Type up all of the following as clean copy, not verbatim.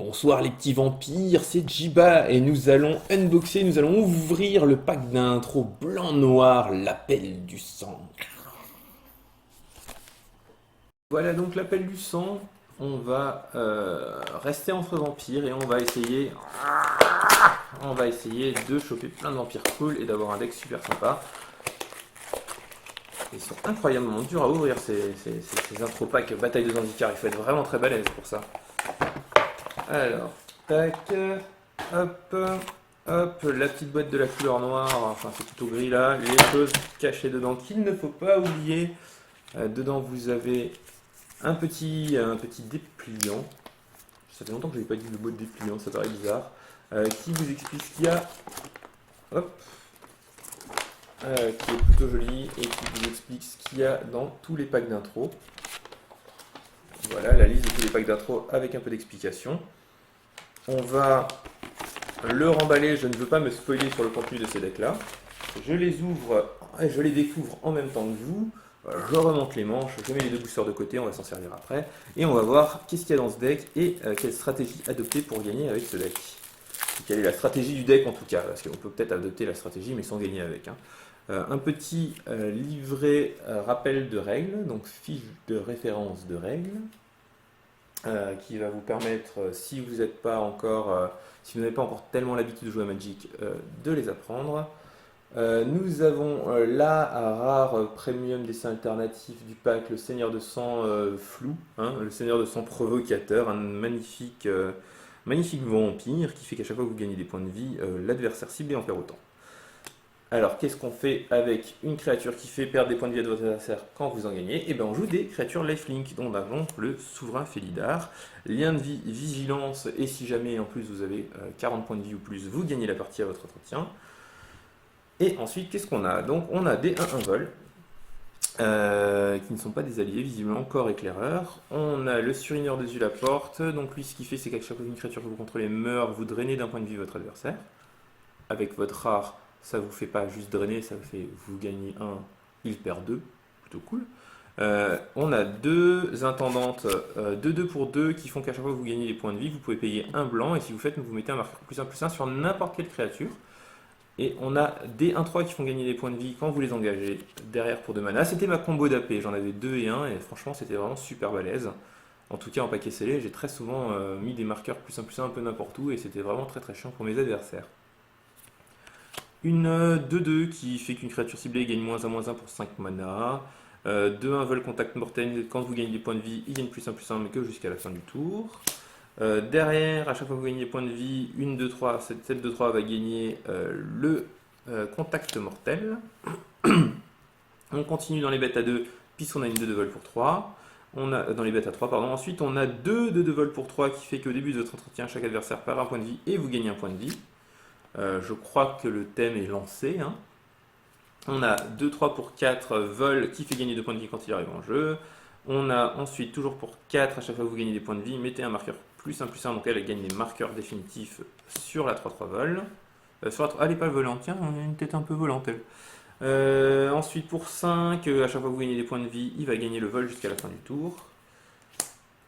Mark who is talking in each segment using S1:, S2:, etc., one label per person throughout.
S1: Bonsoir les petits vampires, c'est Jiba et nous allons unboxer, nous allons ouvrir le pack d'intro blanc-noir, l'appel du sang. Voilà donc l'appel du sang, on va rester entre vampires et on va essayer de choper plein de vampires cool et d'avoir un deck super sympa. Ils sont incroyablement durs à ouvrir ces intro packs bataille de Zendikar, il faut être vraiment très balèze pour ça. Alors, tac, hop, hop, la petite boîte de la couleur noire, enfin c'est plutôt gris là, les choses cachées dedans qu'il ne faut pas oublier. Dedans vous avez un petit dépliant. Ça fait longtemps que je n'ai pas dit le mot dépliant, ça paraît bizarre. Qui vous explique ce qu'il y a, hop, qui est plutôt joli et qui vous explique ce qu'il y a dans tous les packs d'intro. Voilà la liste de tous les packs d'intro avec un peu d'explication. On va le remballer, je ne veux pas me spoiler sur le contenu de ces decks-là. Je les ouvre et je les découvre en même temps que vous. Je remonte les manches, je mets les deux boosters de côté, on va s'en servir après. Et on va voir qu'est-ce qu'il y a dans ce deck et quelle stratégie adopter pour gagner avec ce deck. Quelle est la stratégie du deck en tout cas, parce qu'on peut peut-être adopter la stratégie mais sans gagner avec. Un petit livret rappel de règles, donc fiche de référence de règles. Qui va vous permettre, si vous n'êtes pas encore, si vous n'avez pas encore tellement l'habitude de jouer à Magic, de les apprendre. Nous avons la rare premium dessin alternatif du pack, le Seigneur de sang flou, le Seigneur de sang provocateur, un magnifique, magnifique vampire qui fait qu'à chaque fois que vous gagnez des points de vie, l'adversaire ciblé en perd autant. Alors, qu'est-ce qu'on fait avec une créature qui fait perdre des points de vie à votre adversaire quand vous en gagnez? Eh bien, on joue des créatures lifelink, dont nous avons le souverain Félidar, lien de vie, vigilance, et si jamais en plus vous avez 40 points de vie ou plus, vous gagnez la partie à votre entretien. Et ensuite, qu'est-ce qu'on a? Donc, on a des 1-1 vol, qui ne sont pas des alliés, visiblement corps éclaireur. On a le Surineur de Zulaporte, donc lui, ce qu'il fait, c'est qu'à chaque fois qu'une créature que vous contrôlez meurt, vous drainez d'un point de vie votre adversaire. Avec votre rare, ça vous fait pas juste drainer, ça vous fait vous gagnez 1, il perd 2, plutôt cool. On a deux intendantes de 2 pour 2 qui font qu'à chaque fois que vous gagnez des points de vie, vous pouvez payer un blanc et si vous faites, vous mettez un marqueur +1/+1 sur n'importe quelle créature. Et on a des 1-3 qui font gagner des points de vie quand vous les engagez derrière pour 2 mana. C'était ma combo d'AP, j'en avais 2 et 1 et franchement c'était vraiment super balèze. En tout cas en paquet scellé, j'ai très souvent mis des marqueurs +1/+1 un peu n'importe où et c'était vraiment très très chiant pour mes adversaires. Une 2-2 qui fait qu'une créature ciblée gagne -1/-1 pour 5 mana. 2-1 vol contact mortel, quand vous gagnez des points de vie, il gagne +1/+1 mais que jusqu'à la fin du tour. Derrière, à chaque fois que vous gagnez des points de vie, une 2-3, cette 2-3 va gagner le contact mortel. On continue dans les bêtes à 2, puisqu'on a une 2 de vol pour 3. On a, dans les bêtes à 3, pardon. Ensuite, on a 2 de vol pour 3 qui fait qu'au début de votre entretien, chaque adversaire perd un point de vie et vous gagnez un point de vie. Je crois que le thème est lancé. On a 2-3 pour 4 vol qui fait gagner 2 points de vie quand il arrive en jeu. On a ensuite toujours pour 4, à chaque fois que vous gagnez des points de vie, mettez un marqueur +1/+1, donc elle gagne des marqueurs définitifs sur la 3-3 vol. Elle n'est pas volante, tiens, on a une tête un peu volante elle. Ensuite pour 5, à chaque fois que vous gagnez des points de vie, il va gagner le vol jusqu'à la fin du tour.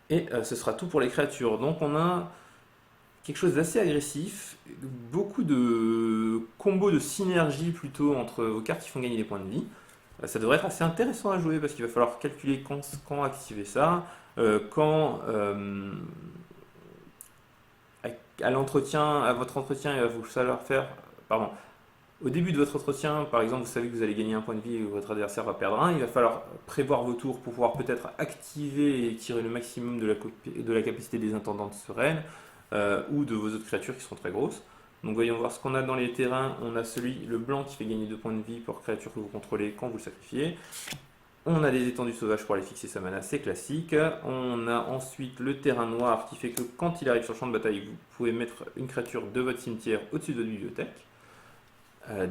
S1: Et ce sera tout pour les créatures. Donc on a quelque chose d'assez agressif, beaucoup de combos de synergie plutôt entre vos cartes qui font gagner des points de vie. Ça devrait être assez intéressant à jouer parce qu'il va falloir calculer quand activer ça, quand à l'entretien, à votre entretien, il va vous falloir faire, pardon, au début de votre entretien, par exemple, vous savez que vous allez gagner un point de vie et que votre adversaire va perdre un, il va falloir prévoir vos tours pour pouvoir peut-être activer et tirer le maximum de la capacité des intendantes sereines ou de vos autres créatures qui sont très grosses. Donc voyons voir ce qu'on a dans les terrains. On a le blanc qui fait gagner 2 points de vie pour créature que vous contrôlez quand vous le sacrifiez. On a des étendues sauvages pour aller fixer sa mana, c'est classique. On a ensuite le terrain noir qui fait que quand il arrive sur le champ de bataille, vous pouvez mettre une créature de votre cimetière au-dessus de votre bibliothèque.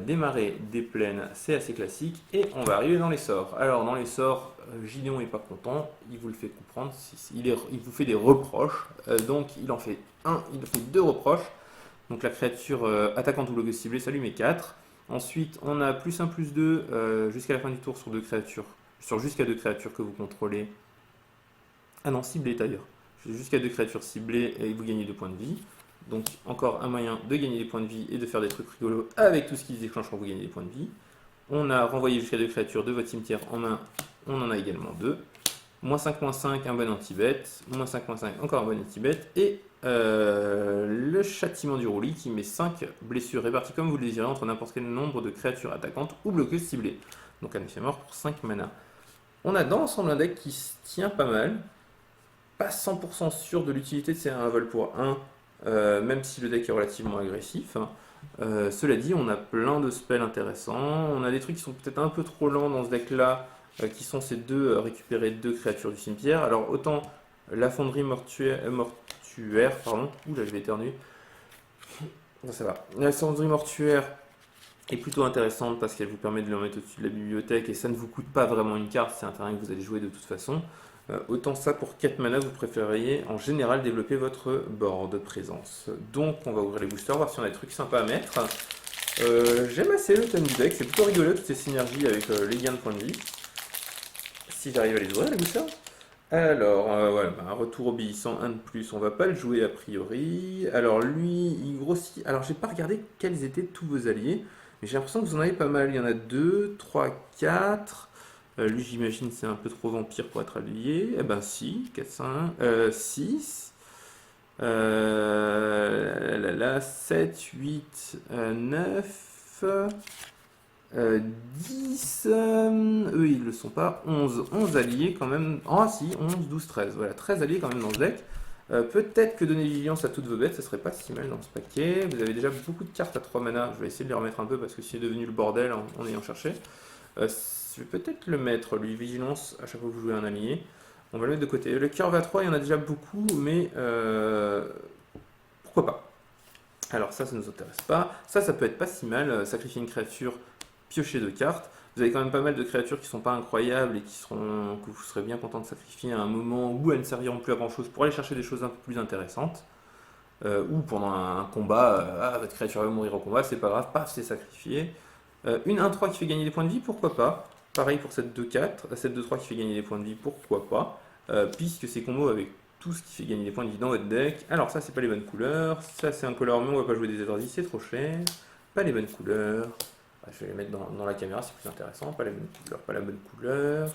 S1: Démarrer des plaines, c'est assez classique. Et on va arriver dans les sorts. Alors dans les sorts, Gideon n'est pas content, il vous le fait comprendre, il vous fait des reproches. Donc il en fait 2 reproches. Donc la créature attaquante ou bloqueuse ciblée, ça lui met 4. Ensuite, on a +1/+2 jusqu'à la fin du tour sur 2 créatures, sur jusqu'à 2 créatures que vous contrôlez. Ah non, ciblées d'ailleurs. jusqu'à 2 créatures ciblées et vous gagnez 2 points de vie. Donc encore un moyen de gagner des points de vie et de faire des trucs rigolos avec tout ce qui se déclenche quand vous gagnez des points de vie. On a renvoyé jusqu'à 2 créatures de votre cimetière en main, on en a également 2. -5, un bon anti-bet, -5, encore un bon anti-bet, et le châtiment du roulis qui met 5 blessures réparties comme vous le désirez entre n'importe quel nombre de créatures attaquantes ou bloqueuses ciblées. Donc un effet mort pour 5 mana. On a dans l'ensemble un deck qui se tient pas mal, pas 100% sûr de l'utilité de ces 1 vol pour 1, même si le deck est relativement agressif. Cela dit, on a plein de spells intéressants, on a des trucs qui sont peut-être un peu trop lents dans ce deck-là, qui sont ces deux récupérer 2 créatures du cimetière. Alors autant la fonderie mortuaire, pardon, là je vais éternuer, non, ça va. La fonderie mortuaire est plutôt intéressante parce qu'elle vous permet de le remettre au-dessus de la bibliothèque et ça ne vous coûte pas vraiment une carte, c'est un terrain que vous allez jouer de toute façon. Autant ça pour 4 mana, vous préféreriez en général développer votre board de présence. Donc on va ouvrir les boosters, voir si on a des trucs sympas à mettre. J'aime assez le thème du deck, c'est plutôt rigolo toutes ces synergies avec les gains de points de vie. Si j'arrive à les ouvrir les boosters. Alors, voilà, un retour obéissant 1 de plus, on va pas le jouer a priori. Alors lui, il grossit. Alors j'ai pas regardé quels étaient tous vos alliés, mais j'ai l'impression que vous en avez pas mal. Il y en a 2, 3, 4. Lui, j'imagine, c'est un peu trop vampire pour être allié. Eh ben si, 4, 5, 6. 7, 8, 9. 10, eux ils le sont pas, 11 alliés quand même, ah si, 11, 12, 13, voilà, 13 alliés quand même dans ce deck. Peut-être que donner vigilance à toutes vos bêtes, ça serait pas si mal dans ce paquet. Vous avez déjà beaucoup de cartes à 3 mana, je vais essayer de les remettre un peu parce que c'est devenu le bordel en ayant cherché. Je vais peut-être le mettre, lui, vigilance à chaque fois que vous jouez un allié. On va le mettre de côté. Le curve à 3, il y en a déjà beaucoup, mais pourquoi pas. Alors ça ne nous intéresse pas. Ça peut être pas si mal, sacrifier une créature, piocher 2 cartes. Vous avez quand même pas mal de créatures qui sont pas incroyables et que vous serez bien content de sacrifier à un moment où elles ne serviront plus à grand chose pour aller chercher des choses un peu plus intéressantes. Ou pendant un combat, votre créature va mourir au combat, c'est pas grave, paf, c'est sacrifié. Une 1-3 qui fait gagner des points de vie, pourquoi pas. Pareil pour cette 2-4, cette 2-3 qui fait gagner des points de vie, pourquoi pas. Puisque c'est combo avec tout ce qui fait gagner des points de vie dans votre deck. Alors ça c'est pas les bonnes couleurs, ça c'est un color mais on va pas jouer des étoiles, c'est trop cher. Pas les bonnes couleurs. Je vais les mettre dans la caméra, c'est plus intéressant. Pas la bonne couleur, pas la bonne couleur.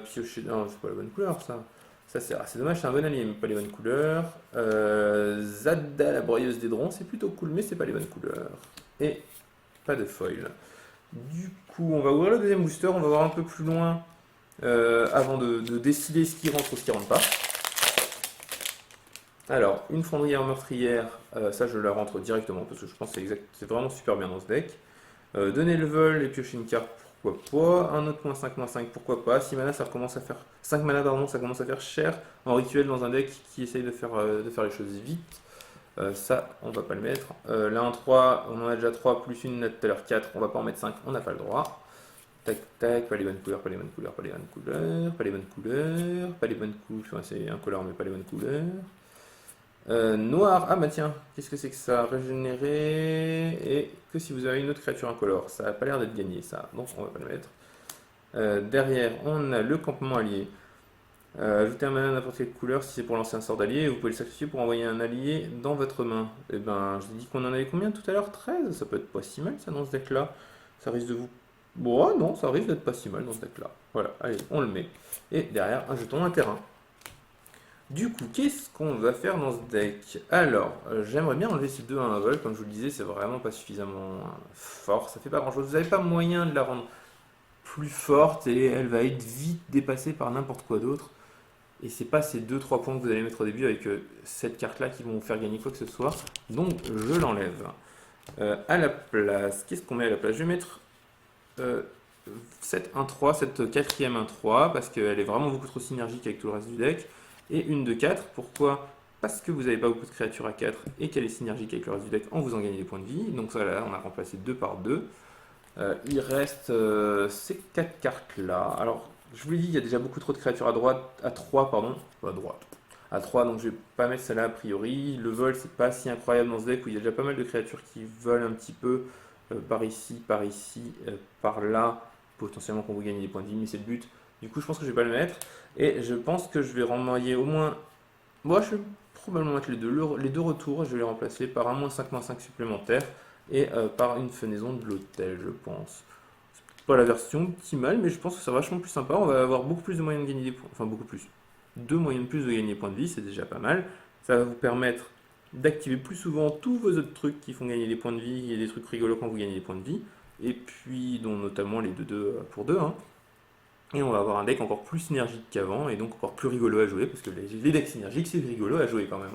S1: Piocher, non, c'est pas la bonne couleur ça. Ça c'est dommage, c'est un bon allié, mais pas les bonnes couleurs. Zada, la broyeuse des drons, c'est plutôt cool, mais c'est pas les bonnes couleurs. Et pas de foil. Du coup, on va ouvrir le deuxième booster, on va voir un peu plus loin avant de décider ce qui rentre ou ce qui rentre pas. Alors, une fondrière meurtrière, ça je la rentre directement parce que je pense que c'est vraiment super bien dans ce deck. Donner le vol et piocher une carte, pourquoi pas. Un autre -5, pourquoi pas. 6 mana, ça recommence à faire. 5 mana, pardon, ça commence à faire cher en rituel dans un deck qui essaye de faire les choses vite. Ça, on va pas le mettre. Là, un 3, on en a déjà 3, plus une, tout à l'heure 4, on va pas en mettre 5, on n'a pas le droit. Tac, tac, pas les bonnes couleurs, pas les bonnes couleurs, pas les bonnes couleurs, pas les bonnes couleurs, pas les bonnes couleurs. Enfin, c'est un couleur, mais pas les bonnes couleurs. Noir, ah bah tiens, qu'est-ce que c'est que ça? Régénérer, et que si vous avez une autre créature incolore, ça n'a pas l'air d'être gagné ça, donc on va pas le mettre. Derrière, on a le campement allié. Ajoutez un mana à n'importe quelle couleur si c'est pour lancer un sort d'allié, et vous pouvez le sacrifier pour envoyer un allié dans votre main. Et ben, je vous ai dit qu'on en avait combien tout à l'heure? 13, ça peut être pas si mal ça dans ce deck là. Ça risque de vous... Bon, non, ça risque d'être pas si mal dans ce deck là. Voilà, allez, on le met. Et derrière, un jeton, un terrain. Du coup, qu'est-ce qu'on va faire dans ce deck? Alors, j'aimerais bien enlever ces deux à un vol, comme je vous le disais, c'est vraiment pas suffisamment fort, ça fait pas grand chose. Vous n'avez pas moyen de la rendre plus forte et elle va être vite dépassée par n'importe quoi d'autre. Et c'est pas ces 2-3 points que vous allez mettre au début avec cette carte là qui vont vous faire gagner quoi que ce soit. Donc je l'enlève. À la place, qu'est-ce qu'on met à la place? Je vais mettre cette 1-3, cette quatrième 1-3, parce qu'elle est vraiment beaucoup trop synergique avec tout le reste du deck. Et une de 4, pourquoi? Parce que vous n'avez pas beaucoup de créatures à 4 et qu'elle est synergique avec le reste du deck en vous en gagnant des points de vie. Donc ça là, on a remplacé 2 par 2. Il reste ces 4 cartes là. Alors, je vous l'ai dit, il y a déjà beaucoup trop de créatures à droite, à 3, pardon. À droite. À 3, donc je vais pas mettre celle-là a priori. Le vol, c'est pas si incroyable dans ce deck où il y a déjà pas mal de créatures qui volent un petit peu par ici, par là, potentiellement pour vous gagner des points de vie, mais c'est le but. Du coup, je pense que je vais pas le mettre. Et je pense que je vais renvoyer au moins Moi, je vais probablement mettre les deux retours, je vais les remplacer par un -5/-5 supplémentaire et par une fenaison de l'hôtel, je pense. C'est pas la version optimale, mais je pense que c'est vachement plus sympa. On va avoir beaucoup plus de moyens de gagner des points, enfin beaucoup plus. Deux moyens de plus de gagner des points de vie, c'est déjà pas mal. Ça va vous permettre d'activer plus souvent tous vos autres trucs qui font gagner des points de vie et des trucs rigolos quand vous gagnez des points de vie. Et puis, dont notamment les 2-2 pour 2. Et on va avoir un deck encore plus synergique qu'avant, et donc encore plus rigolo à jouer, parce que les decks synergiques, c'est rigolo à jouer quand même.